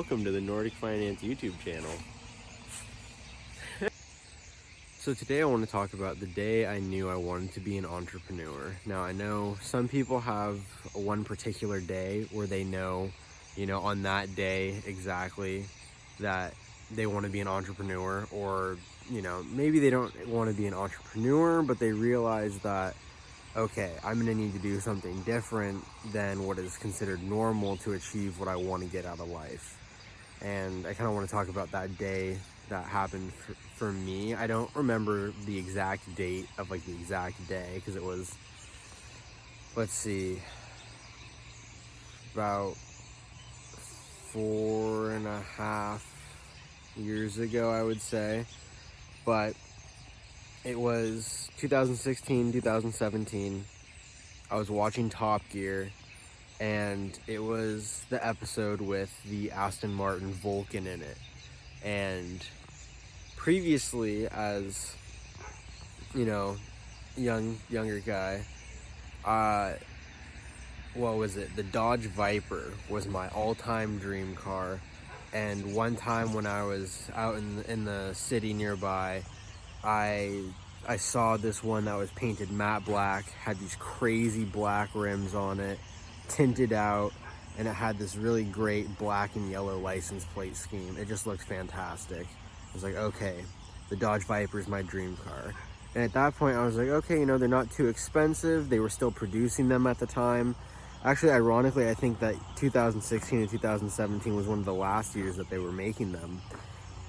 welcome to the Nordic Finance YouTube channel. So today I want to talk about the day I knew I wanted to be an entrepreneur. Now I know some people have one particular day where they know, on that day exactly that they want to be an entrepreneur, or, maybe they don't want to be an entrepreneur, but they realize that, okay, I'm going to need to do something different than what is considered normal to achieve what I want to get out of life. And I kind of want to talk about that day that happened for me. I don't remember the exact date of the exact day, because it was, let's see, about 4.5 years ago, I would say. But it was 2016, 2017. I was watching Top Gear, and it was the episode with the Aston Vulcan in it. And previously, as younger guy, the Dodge Viper was my all-time dream car. And one time when I was out in the city nearby, I saw this one that was painted matte black, had these crazy black rims on it, tinted out, and it had this really great black and yellow license plate scheme. It just looked fantastic. I was like, okay, the Dodge Viper is my dream car. And at that point I was like, okay, they're not too expensive. They were still producing them at the time. Actually, ironically, I think that 2016 and 2017 was one of the last years that they were making them.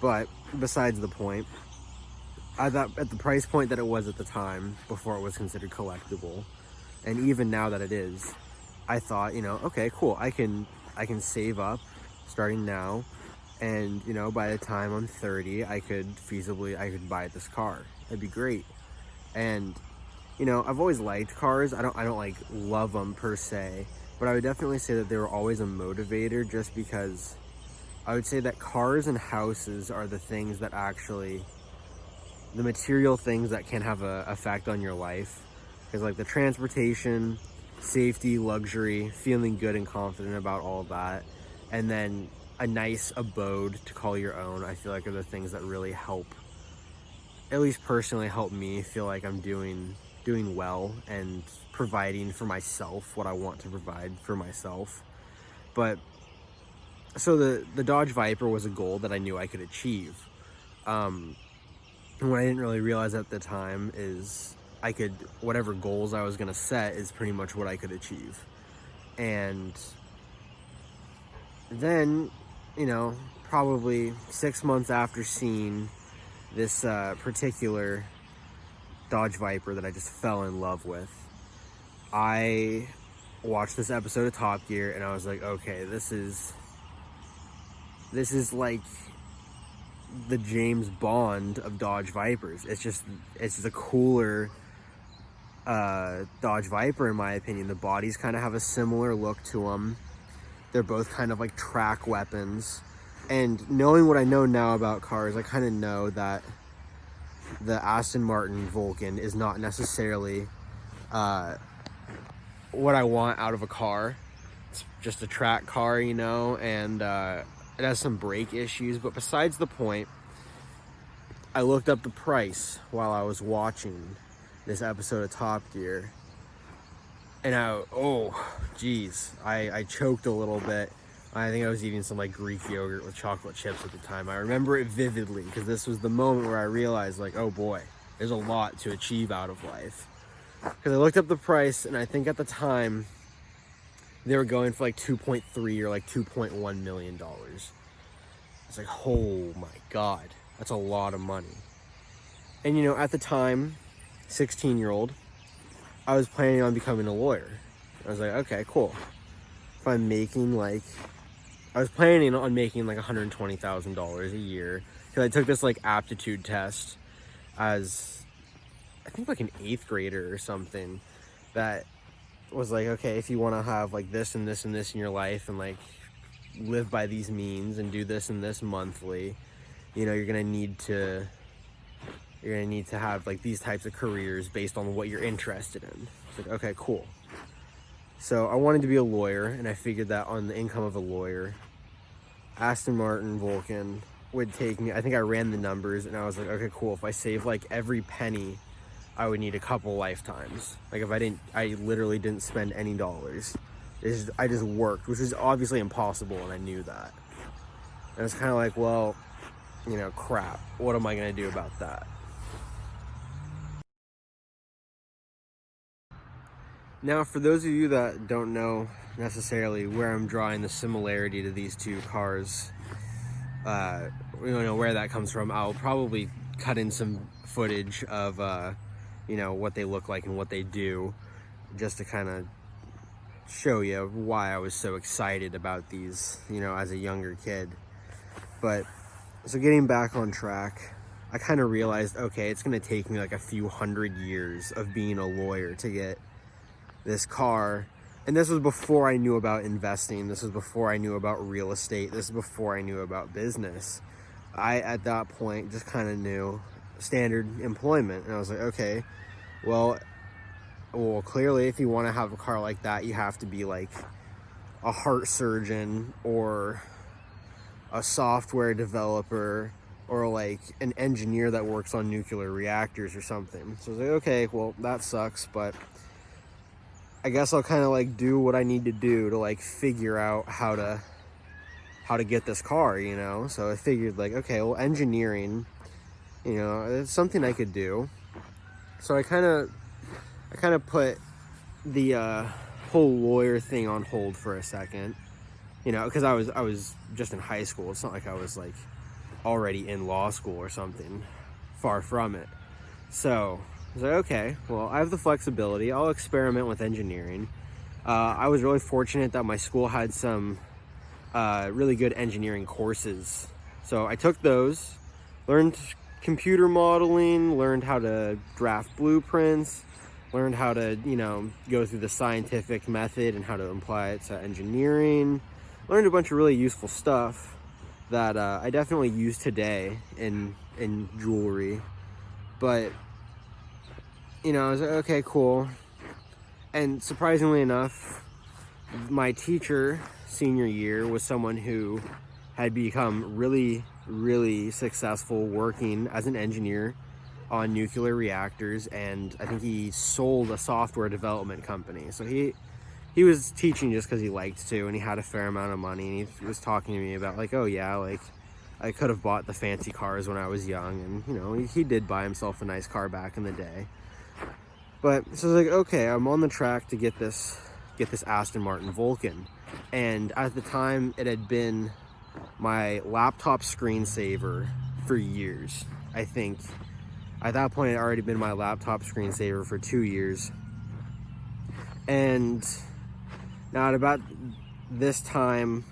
But besides the point, I thought at the price point that it was at the time, before it was considered collectible, and even now that it is, I thought, okay, cool, I can save up starting now, and by the time I'm 30, I could buy this car. That'd be great. And I've always liked cars. I don't love them per se, but I would definitely say that they were always a motivator, just because I would say that cars and houses are the things that actually, the material things that can have an effect on your life. Because the transportation, safety, luxury, feeling good and confident about all of that, and then a nice abode to call your own, I feel like are the things that really help, at least personally help me feel like I'm doing well and providing for myself what I want to provide for myself. But so the Dodge Viper was a goal that I knew I could achieve. And what I didn't really realize at the time is whatever goals I was going to set is pretty much what I could achieve. And then, probably 6 months after seeing this particular Dodge Viper that I just fell in love with, I watched this episode of Top Gear, and I was like, okay, this is like the James Bond of Dodge Vipers. It's the cooler Dodge Viper, in my opinion. The bodies kind of have a similar look to them. They're both kind of like track weapons. And knowing what I know now about cars, I kind of know that the Aston Martin Vulcan is not necessarily what I want out of a car. It's just a track car, and it has some brake issues. But besides the point, I looked up the price while I was watching this episode of Top Gear, and I choked a little bit. I think I was eating some Greek yogurt with chocolate chips at the time. I remember it vividly, because this was the moment where I realized, oh boy, there's a lot to achieve out of life. Because I looked up the price, and I think at the time they were going for 2.3 or $2.1 million. It's oh my God, that's a lot of money. And at the time, 16-year-old, I was planning on becoming a lawyer. I was like, okay, cool. If I'm making I was planning on making $120,000 a year, because I took this aptitude test as, I think an 8th grader or something, that was okay, if you want to have this and this and this in your life, and live by these means and do this and this monthly, you're gonna need to have these types of careers based on what you're interested in. It's okay, cool. So I wanted to be a lawyer, and I figured that on the income of a lawyer, Aston Martin Vulcan would take me, I think I ran the numbers and I was like, okay, cool. If I save like every penny, I would need a couple lifetimes. Like if I literally didn't spend any dollars. I just worked, which was obviously impossible, and I knew that. And it's kind of like, well, crap, what am I going to do about that? Now, for those of you that don't know necessarily where I'm drawing the similarity to these two cars, where that comes from, I'll probably cut in some footage of, what they look like and what they do, just to kind of show you why I was so excited about these, as a younger kid. But, so getting back on track, I kind of realized, okay, it's going to take me like a few hundred years of being a lawyer to get this car. And this was before I knew about investing. This was before I knew about real estate. This is before I knew about business. I, at that point, just kind of knew standard employment. And I was like, okay, well, clearly if you want to have a car like that, you have to be like a heart surgeon or a software developer or like an engineer that works on nuclear reactors or something. So I was like, okay, well, that sucks, but I guess I'll kind of like do what I need to do to like figure out how to get this car, So I figured like, okay, well, engineering, it's something I could do. So I kind of put the whole lawyer thing on hold for a second, because I was just in high school. It's not like I was like already in law school or something, far from it. So I was like, okay, well, I have the flexibility. I'll experiment with engineering. I was really fortunate that my school had some really good engineering courses. So I took those, learned computer modeling, learned how to draft blueprints, learned how to, go through the scientific method and how to apply it to engineering. Learned a bunch of really useful stuff that I definitely use today in jewelry. But I was like, okay, cool. And surprisingly enough, my teacher senior year was someone who had become really, really successful working as an engineer on nuclear reactors, and I think he sold a software development company. So he was teaching just because he liked to, and he had a fair amount of money, and he was talking to me about like, oh yeah, like I could have bought the fancy cars when I was young, and he did buy himself a nice car back in the day. But so I was like, okay, I'm on the track to get this Aston Martin Vulcan. And at the time, it had been my laptop screensaver for years. I think at that point, it had already been my laptop screensaver for 2 years. And now at about this time,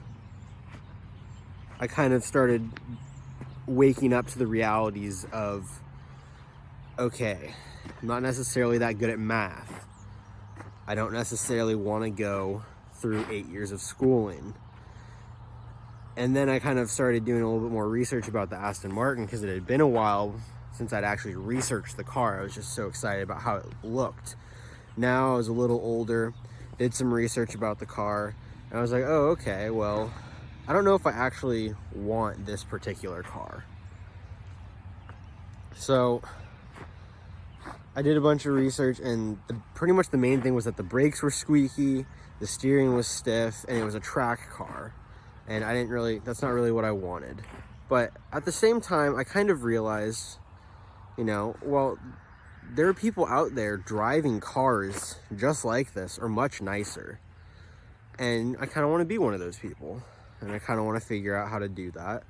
I kind of started waking up to the realities of, okay, I'm not necessarily that good at math. I don't necessarily want to go through 8 years of schooling. And then I kind of started doing a little bit more research about the Aston Martin because it had been a while since I'd actually researched the car. I was just so excited about how it looked. Now I was a little older, did some research about the car, and I was like, oh, okay, well, I don't know if I actually want this particular car. So I did a bunch of research, and pretty much the main thing was that the brakes were squeaky, the steering was stiff, and it was a track car. And that's not really what I wanted. But at the same time, I kind of realized, well, there are people out there driving cars just like this or much nicer. And I kind of want to be one of those people. And I kind of want to figure out how to do that.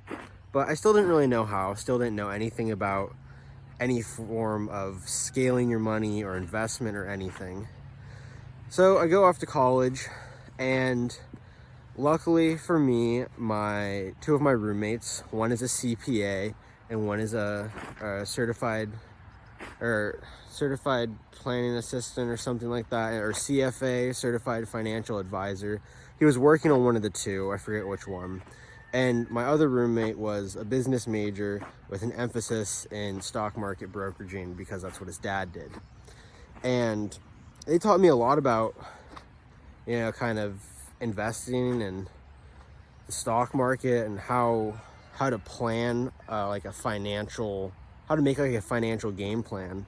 But I still didn't really know how. Still didn't know anything about any form of scaling your money or investment or anything. So I go off to college, and luckily for me, two of my roommates, one is a CPA and one is a certified planning assistant or something like that, or CFA, certified financial advisor. He was working on one of the two, I forget which one. And my other roommate was a business major with an emphasis in stock market brokeraging because that's what his dad did. And they taught me a lot about, kind of investing and the stock market and how to plan like how to make like a financial game plan.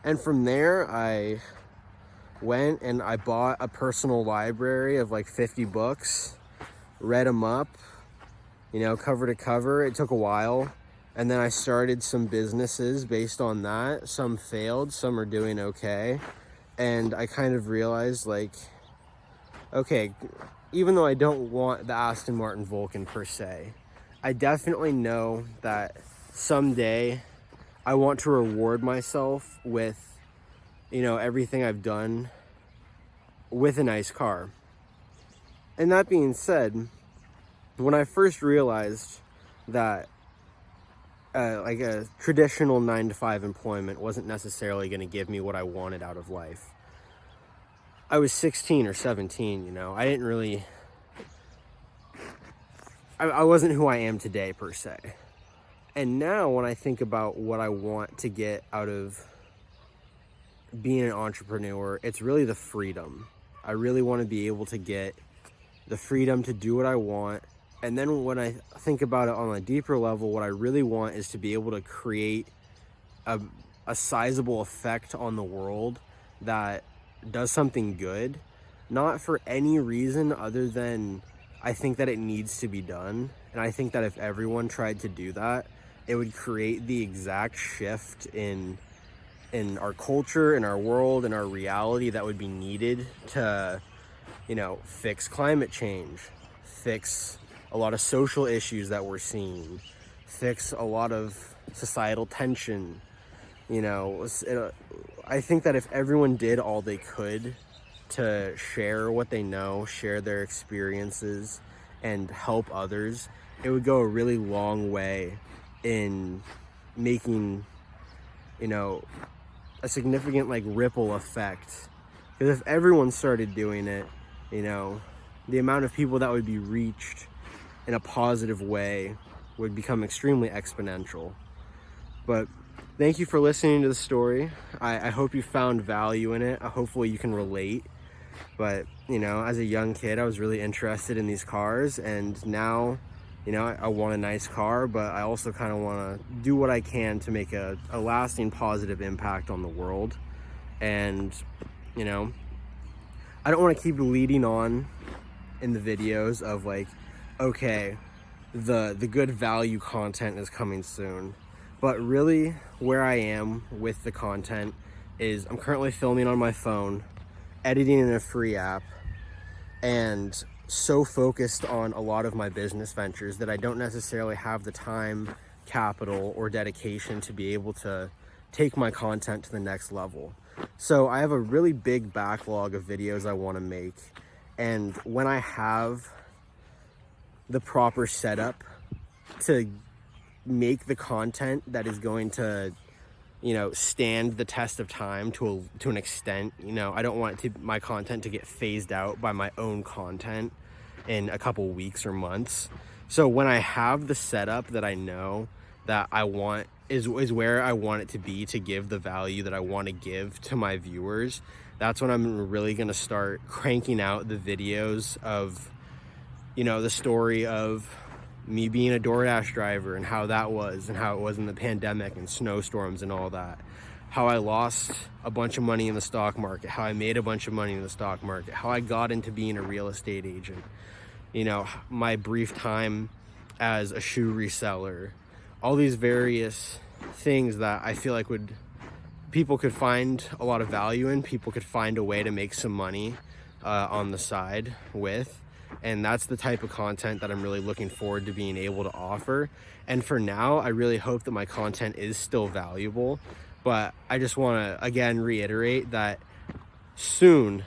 And from there, I went and I bought a personal library of like 50 books, read them up, cover to cover. It took a while. And then I started some businesses based on that. Some failed, some are doing okay. And I kind of realized, like, okay, even though I don't want the Aston Martin Vulcan per se, I definitely know that someday I want to reward myself with, everything I've done with a nice car. And that being said, when I first realized that like a traditional 9-to-5 employment wasn't necessarily going to give me what I wanted out of life, I was 16 or 17, I didn't really, I wasn't who I am today per se. And now when I think about what I want to get out of being an entrepreneur, it's really the freedom. I really want to be able to get the freedom to do what I want. And then when I think about it on a deeper level, what I really want is to be able to create a sizable effect on the world that does something good, not for any reason other than I think that it needs to be done. And I think that if everyone tried to do that, it would create the exact shift in our culture, in our world, in our reality that would be needed to, fix climate change, fix a lot of social issues that we're seeing, fix a lot of societal tension. I think that if everyone did all they could to share what they know, share their experiences, and help others, it would go a really long way in making, a significant like ripple effect. Because if everyone started doing it, the amount of people that would be reached in a positive way would become extremely exponential. But thank you for listening to the story. I hope you found value in it. Hopefully you can relate. But, as a young kid, I was really interested in these cars, and now, I want a nice car, but I also kind of want to do what I can to make a lasting positive impact on the world. And, I don't want to keep leading on in the videos of like, okay, the good value content is coming soon. But really where I am with the content is I'm currently filming on my phone, editing in a free app, and so focused on a lot of my business ventures that I don't necessarily have the time, capital, or dedication to be able to take my content to the next level. So I have a really big backlog of videos I want to make, and when I have the proper setup to make the content that is going to, stand the test of time to an extent, I don't want my content to get phased out by my own content in a couple weeks or months. So when I have the setup that I know that I want is where I want it to be to give the value that I want to give to my viewers, that's when I'm really going to start cranking out the videos of, the story of me being a DoorDash driver and how that was, and how it was in the pandemic and snowstorms and all that. How I lost a bunch of money in the stock market, how I made a bunch of money in the stock market, how I got into being a real estate agent, my brief time as a shoe reseller, all these various things that I feel like people could find a lot of value in, people could find a way to make some money on the side with. And that's the type of content that I'm really looking forward to being able to offer. And for now, I really hope that my content is still valuable. But I just want to, again, reiterate that soon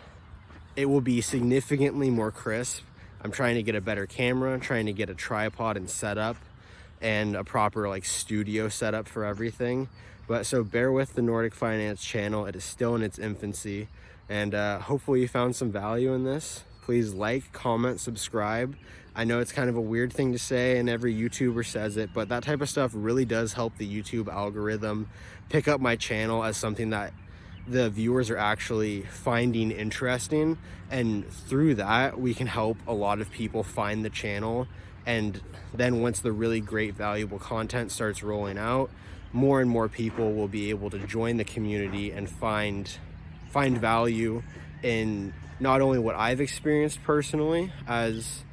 it will be significantly more crisp. I'm trying to get a better camera, trying to get a tripod and setup, and a proper studio setup for everything. But so bear with the Nordic Finance channel. It is still in its infancy. And hopefully you found some value in this. Please like, comment, subscribe. I know it's kind of a weird thing to say and every YouTuber says it, but that type of stuff really does help the YouTube algorithm pick up my channel as something that the viewers are actually finding interesting. And through that, we can help a lot of people find the channel And then once the really great, valuable content starts rolling out, more and more people will be able to join the community and find value in not only what I've experienced personally as,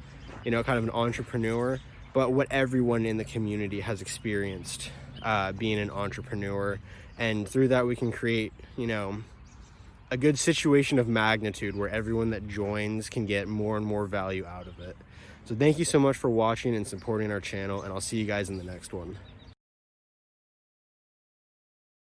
you know, kind of an entrepreneur, but what everyone in the community has experienced being an entrepreneur. And through that, we can create, you know, a good situation of magnitude where everyone that joins can get more and more value out of it. So thank you so much for watching and supporting our channel, and I'll see you guys in the next one.